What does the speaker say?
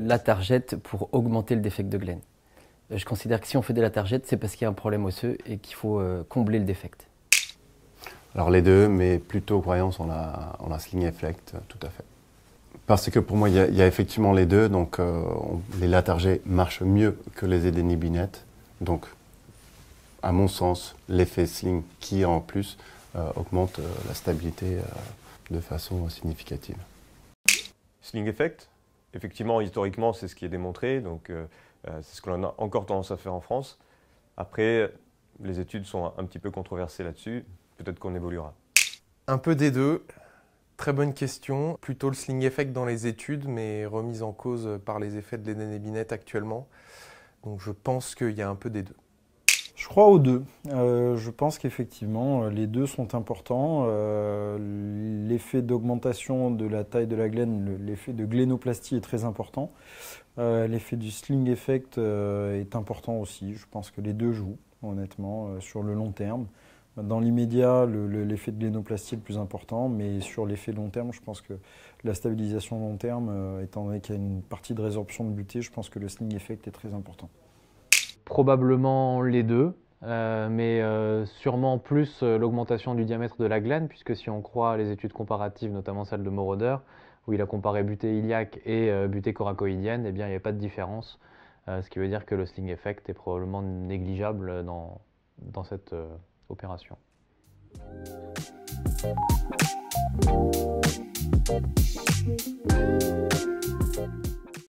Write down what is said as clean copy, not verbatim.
la targette pour augmenter le défect de Glen. Je considère que si on fait de la targette, c'est parce qu'il y a un problème osseux et qu'il faut combler le défect. Alors les deux, mais plutôt croyance, on a sling effect, tout à fait. Parce que pour moi, il y a effectivement les deux, donc les latargés marchent mieux que les édénibinettes. Donc, à mon sens, l'effet sling qui en plus augmente la stabilité de façon significative. Sling effect, effectivement, historiquement, c'est ce qui est démontré, donc c'est ce qu'on a encore tendance à faire en France. Après, les études sont un petit peu controversées là-dessus, peut-être qu'on évoluera. Un peu des deux. Très bonne question. Plutôt le sling effect dans les études, mais remise en cause par les effets de l'édénébinette actuellement. Donc je pense qu'il y a un peu des deux. Je crois aux deux. Je pense qu'effectivement, les deux sont importants. L'effet d'augmentation de la taille de la glène, l'effet de glénoplastie est très important. L'effet du sling effect est important aussi. Je pense que les deux jouent, honnêtement, sur le long terme. Dans l'immédiat, l'effet de glénoplastie est le plus important, mais sur l'effet long terme, je pense que la stabilisation long terme, étant donné qu'il y a une partie de résorption de butée, je pense que le sling effect est très important. Probablement les deux, mais sûrement plus l'augmentation du diamètre de la glène, puisque si on croit les études comparatives, notamment celle de Moroder, où il a comparé butée iliaque et butée coracoïdienne, eh bien, il n'y a pas de différence, ce qui veut dire que le sling effect est probablement négligeable dans cette opération.